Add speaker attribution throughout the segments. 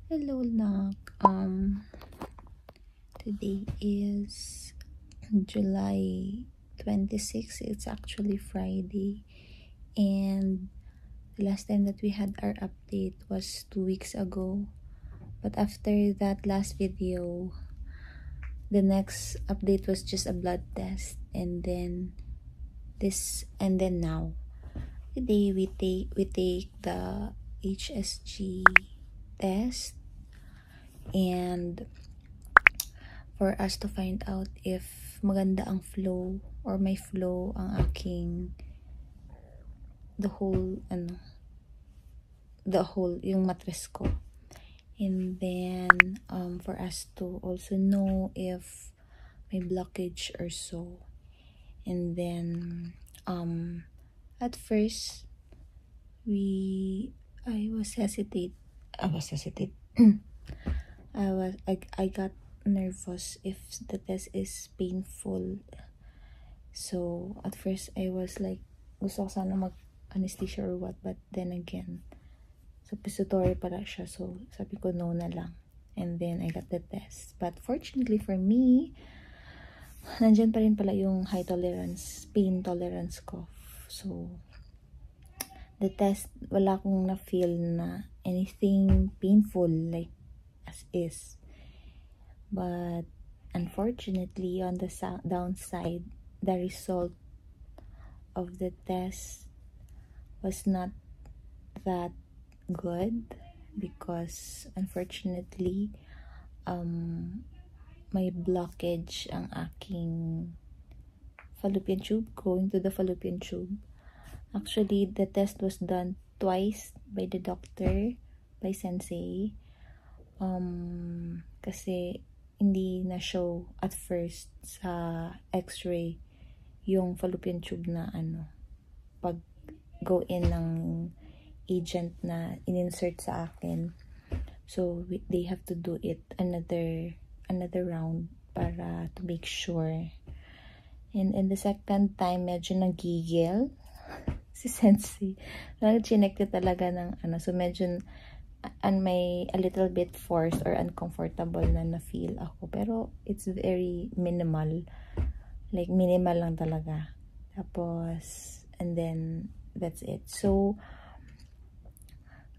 Speaker 1: Hello, Nak. Today is July 26th. It's actually Friday. And the last time that we had our update was 2 weeks ago. But after that last video, the next update was just a blood test. And then now. Today we take the HSG test, and for us to find out if maganda ang flow or may flow ang aking the whole yung mattress ko. And then for us to also know if may blockage or so. And then at first I got nervous if the test is painful. So at first I was like, gusto ko sana mag anesthesia or what, but then again, suppository pala siya, so sabi ko no na lang. And then I got the test, but fortunately for me, nandyan pa rin pala yung pain tolerance ko. So the test, wala akong na-feel na anything painful like as is. But unfortunately, on the downside, the result of the test was not that good because unfortunately may blockage ang aking fallopian tube, going to the fallopian tube. Actually, the test was done twice by the doctor, by sensei, kasi hindi na show at first sa x-ray yung fallopian tube na pag go in ng agent na in-insert sa akin. So they have to do it another round para to make sure. And the second time, medyo nagigil si sensei. Chinek talaga ng so medyo may a little bit forced or uncomfortable na feel ako, pero it's very minimal, like minimal lang talaga. Tapos and then that's it. So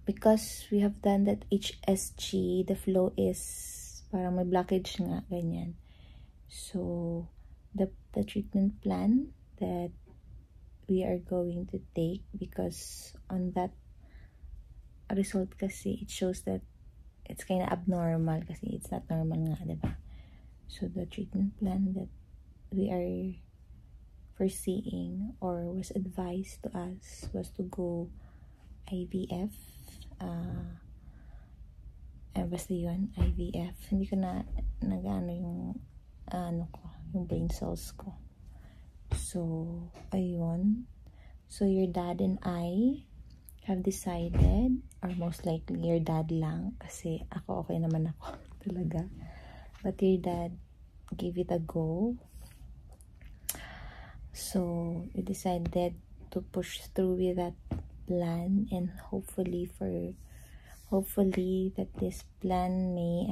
Speaker 1: because we have done that HSG, the flow is parang may blockage nga, ganyan. So the treatment plan that we are going to take, because on that result kasi it shows that it's kind of abnormal kasi it's not normal nga, diba? So the treatment plan that we are foreseeing or was advised to us was to go IVF. Basta yun, IVF. Hindi ko na nag-ano yung yung brain cells ko. So ayun. So your dad and I have decided, or most likely your dad lang, kasi ako okay naman ako talaga, but your dad gave it a go. So we decided to push through with that plan, and hopefully that this plan may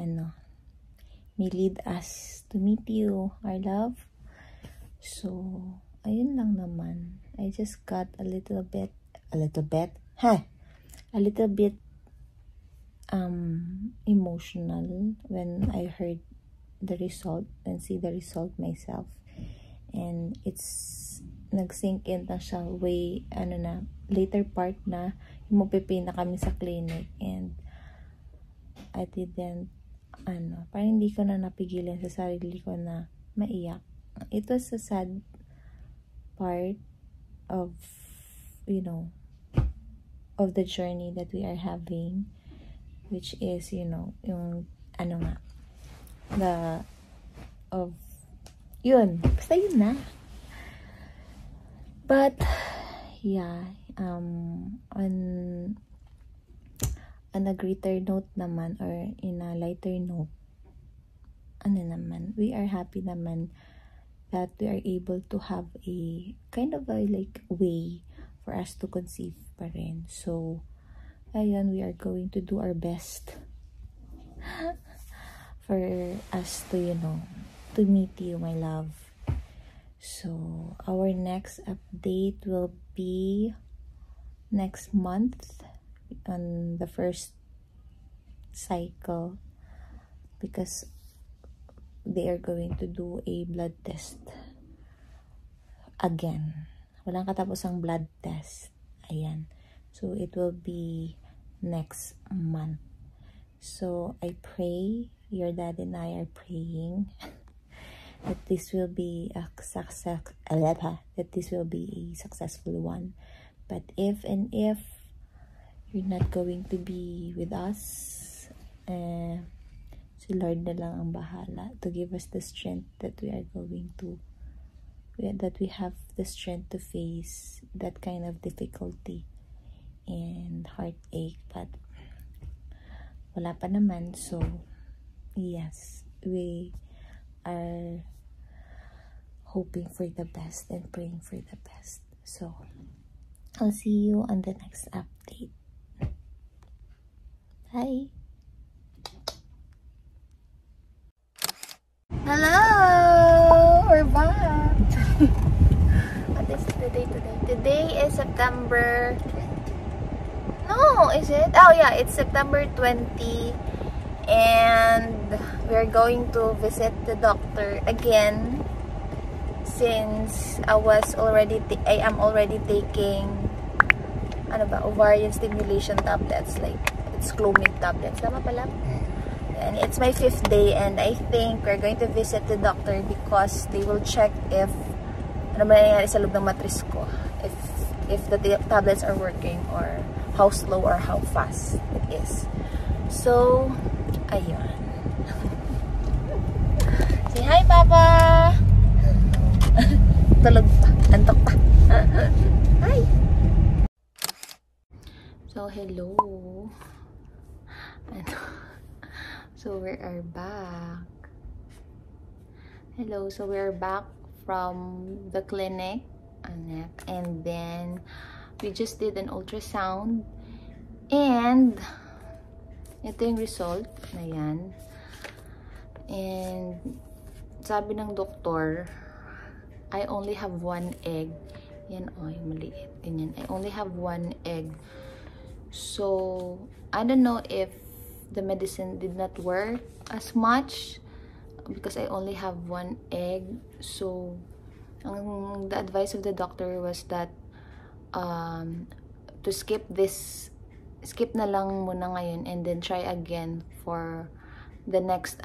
Speaker 1: lead us to meet you, our love. So ayun lang naman. I just got a little bit emotional when I heard the result and see the result myself, and it's nag-sink in na siya way later part na yung magpe-pay na kami sa clinic, and I didn't parang hindi ko na napigilan sa sarili ko na maiyak. It was a sad part of of the journey that we are having, which is yung basta yun na. But yeah, on a greater note naman, or in a lighter note, we are happy naman that we are able to have a kind of a like way for us to conceive pa rin. So ayun, we are going to do our best for us to, you know, to meet you, my love. So our next update will be next month on the first cycle, because they are going to do a blood test again. Walang katapusang blood test. Ayan. So it will be next month. So I pray, your dad and I are praying that this will be a successful one. But if you're not going to be with us, si Lord na lang ang bahala to give us the strength that we have the strength to face that kind of difficulty and heartache. But wala pa naman, so yes, we are hoping for the best and praying for the best. So I'll see you on the next update. Bye. Hello, we're back. What is the day today? Today is September. No, is it? Oh yeah, it's September 20, and we're going to visit the doctor again, since I am already taking ovarian stimulation tablets, like it's Clomid tablets. Tama pala? And it's my 5th day, and I think we're going to visit the doctor because they will check if ano ba nangyayari sa loob ng matris ko, if the tablets are working, or how slow or how fast it is. So ayun. Say hi, Papa. Tulog pa, antok pa. Hi. So hello. So we are back. Hello, so we're back from the clinic, and then we just did an ultrasound, and ito yung result na yan. And sabi ng doktor, I only have 1 egg. Yan, oh, yung maliit. Ganyan. I only have 1 egg. So I don't know if the medicine did not work as much because I only have 1 egg. So the advice of the doctor was that to skip na lang muna ngayon, and then try again for the next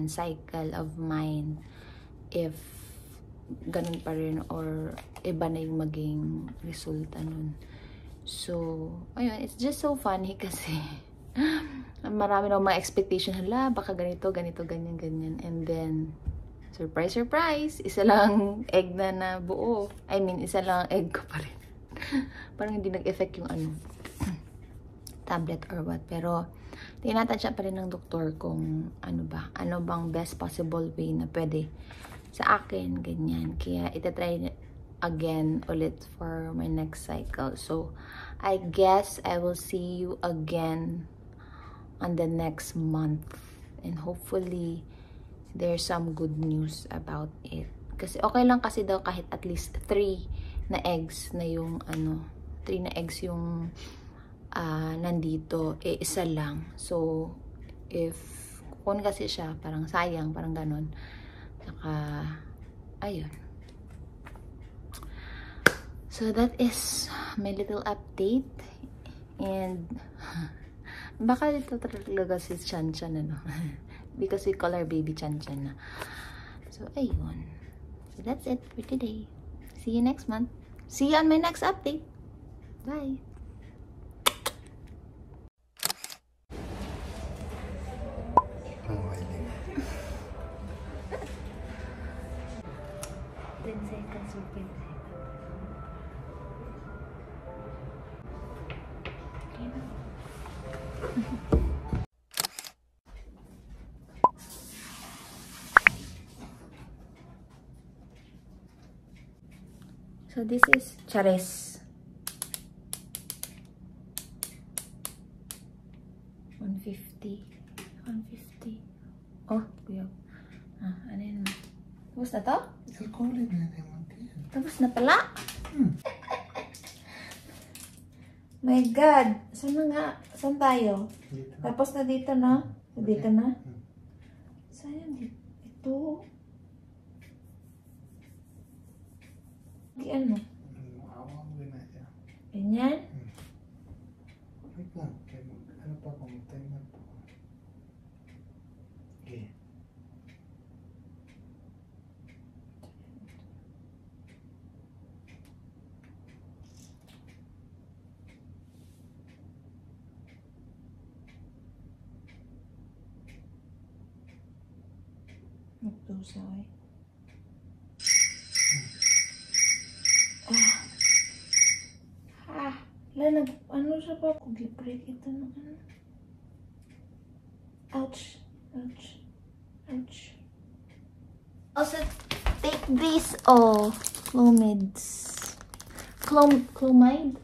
Speaker 1: cycle of mine, if ganun pa rin or iba na yung maging resulta nun. So ayun, it's just so funny kasi marami na mga expectation. Hala, baka ganito, ganyan. And then, surprise, isa lang egg na buo. I mean, isa lang egg ko pa rin. Parang hindi nag-effect yung tablet or what. Pero, tinatansya pa rin ng doktor kung ano bang best possible way na pwede sa akin, ganyan. Kaya, itatry again ulit for my next cycle. So, I guess I will see you again on the next month, and hopefully there's some good news about it. Kasi okay lang kasi daw kahit at least 3 na eggs na yung 3 na eggs yung nandito, isa lang. So if kukunin kasi siya, parang sayang, parang ganon. Saka ayun. So that is my little update, and baka dito talaga si Chan, because we call our baby Chan. So ayun. So that's it for today. See you next month. See you on my next update. Bye. So this is Chares. 150. 150. Oh, kuyog. Ano yun? Tapos na to?
Speaker 2: Alcoholic na tayo mantin.
Speaker 1: Tapos na pala? My God! Saan na nga? Saan tayo?
Speaker 2: Dito.
Speaker 1: Tapos na dito na? Dito na? Saan yan? Ito. Di ano?
Speaker 2: Awang na siya.
Speaker 1: Ganyan?
Speaker 2: Wait lang. Ano pa kung timer pa? Okay.
Speaker 1: Magtusay. Ano siya pa? Break ito na ano. Ouch. Ouch. Ouch. Also, take this, Clomids. Clomide?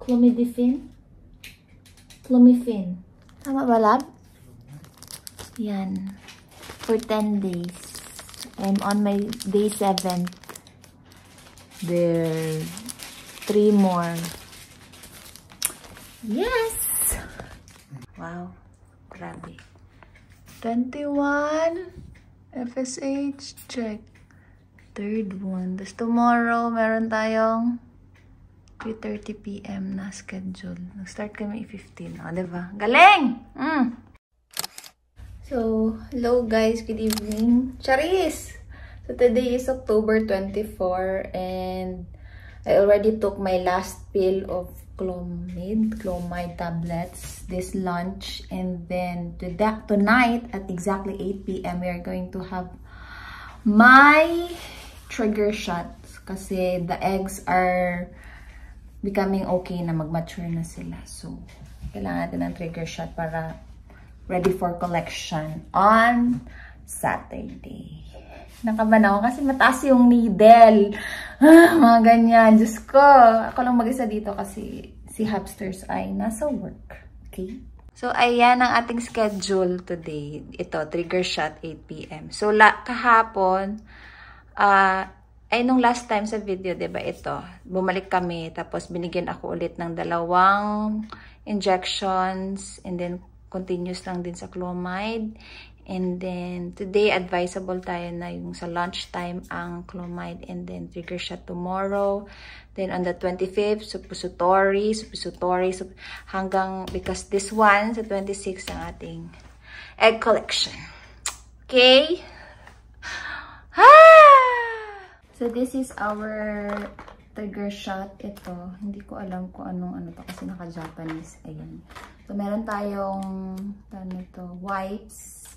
Speaker 1: Clomidifin? Clomifin. Tama ba, lab? Yan. For 10 days. I'm on my day 7th. There. 3 more. Yes! Wow. Grabe. 21. FSH. Check. 3rd one. Tapos tomorrow, meron tayong 3:30 PM na schedule. Nag-start kami 15. O, diba? Galing! So, hello guys. Good evening. Charis! So, today is October 24 and I already took my last pill of Clomide tablets this lunch, and then tonight at exactly 8 PM we are going to have my trigger shots kasi the eggs are becoming okay na, mag-mature na sila. So, kailangan natin ng trigger shot para ready for collection on Saturday. Nakaban ako kasi mataas yung needle. Mga ganyan. Diyos ko. Ako lang mag-isa dito kasi si Hamsters ay nasa work. Okay? So, ayan ang ating schedule today. Ito, trigger shot 8 PM. So, kahapon, nung last time sa video, diba, ito, bumalik kami, tapos binigyan ako ulit ng 2 injections, and then continuous lang din sa Clomide. And then, today, advisable tayo na yung sa lunchtime ang Clomide, and then trigger shot tomorrow. Then, on the 25th, suppository, hanggang, because this one, sa 26, ang ating egg collection. Okay? So, this is our trigger shot. Ito, hindi ko alam kung anong ano to kasi naka-Japanese. Ayan. So, meron tayong, wipes,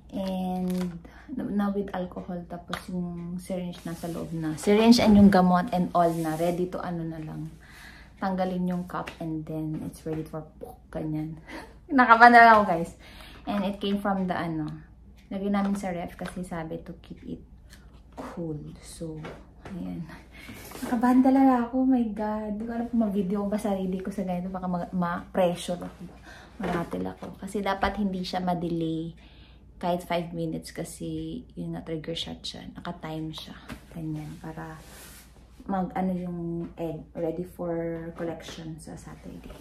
Speaker 1: and na with alcohol, tapos yung syringe nasa loob na. Syringe and yung gamot and all na. Ready to na lang. Tanggalin yung cup and then it's ready for ganyan. Nakapanda lang ako guys. And it came from the lagyan namin sa ref kasi sabi to keep it cool. So, ayan. Nakabanda lang ako. Oh my God. Hindi ko alam kung mag-video ko ba sarili ko sa ganito. Baka ma-pressure ako. Maratil ako. Kasi dapat hindi siya ma-delay kahit 5 minutes kasi yung na-trigger shot siya. Naka-time siya. Ganyan. Para yung egg ready for collection sa Saturday.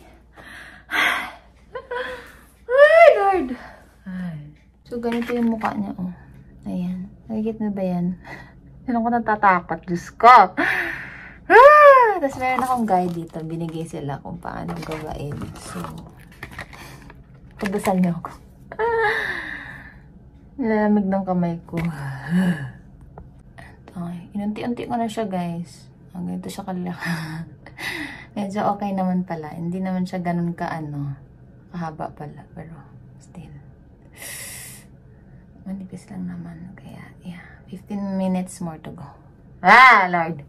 Speaker 1: Ay, Lord! So, ganito yung mukha niya, oh. Ayan. Nakikita na ba yan? Yan ako natatakot. Diyos ko! Tapos meron akong guide dito. Binigay sila kung paano gawain. So, pagdasal niyo ako. Nilalamig ng kamay ko. Okay. Inunti-unti ko na siya, guys. Ganito siya kalaki. Medyo okay naman pala. Hindi naman siya ganun kahaba pala. Pero, still. Manipis lang naman. Kaya, yeah. 15 minutes more to go. Ah, Lord!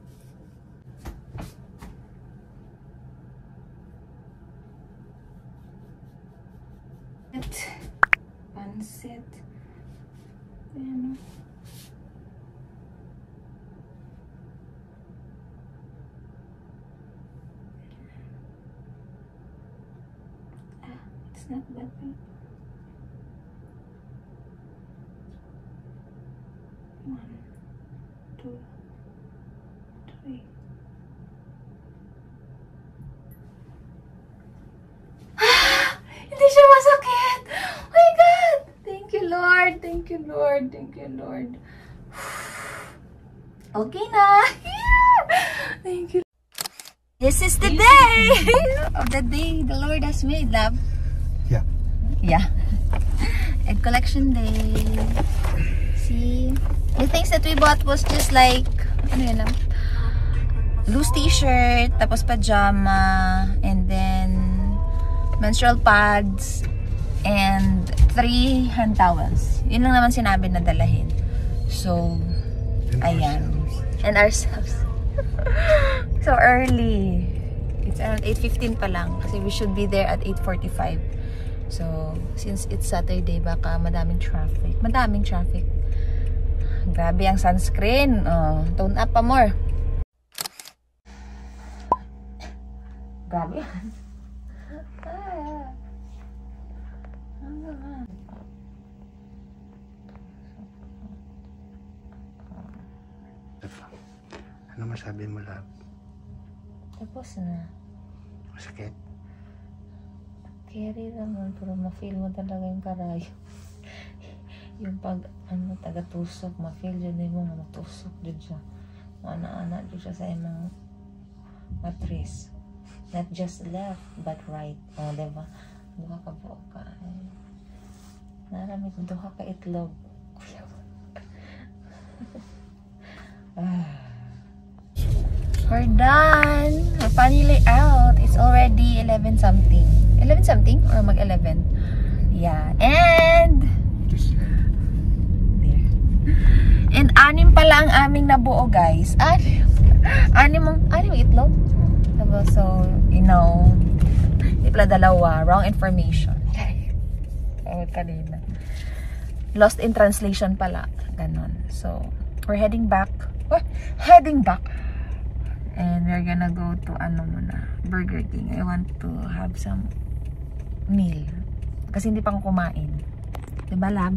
Speaker 1: Pansit. Ayan, it's not bad. 1, 2, 3. Hindi siya masakit! Oh my God! Thank you, Lord! Thank you, Lord! Thank you, Lord! Okay na! Thank you. This is the day! Of the day the Lord has made, love.
Speaker 2: Yeah.
Speaker 1: Yeah. Egg collection day. See? The things that we bought was just like, ano yun lang? Loose t-shirt, tapos pajama, and then menstrual pads, and 3 hand towels. Yun lang naman sinabi na dalahin. So, ayan. And ourselves. So early. It's around 8:15 pa lang. Kasi we should be there at 8:45. So, since it's Saturday, baka madaming traffic. Madaming traffic. Grabe ang sunscreen. Oh, tone up pa more. Grabe yan.
Speaker 2: Ano masabi mo, love?
Speaker 1: Tapos na.
Speaker 2: Masakit?
Speaker 1: Carry naman, pero ma-feel mo talaga yung karayo. Yung pag, ano, taga-tusok, ma-feel dyan mo, matusok dyan siya. Ana-ana dyan siya sa imong matris. Not just left, but right. O, diba? Duha ka po ka. Naramit, duha ka itlog. We're done. We're finally out. It's already 11 something. 11 something? Or mag-11? Yeah. And there. And 6 pala ang aming nabuo, guys. 6 itlog. So, you know, di pala dalawa. Wrong information. Kanina. Lost in translation pala. Ganon. So, we're heading back. Heading back. And we're gonna go to Burger King. I want to have some meal. Kasi hindi pa ako kumain. Diba, lab?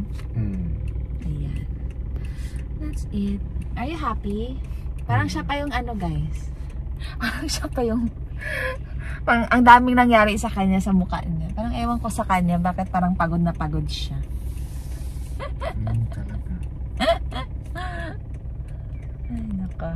Speaker 1: Ayan. That's it. Are you happy? Parang siya pa yung guys. Parang siya pa yung parang ang daming nangyari sa kanya sa mukha niya. Parang ewan ko sa kanya bakit parang pagod na pagod siya.
Speaker 2: Talaga.
Speaker 1: Ay, naka.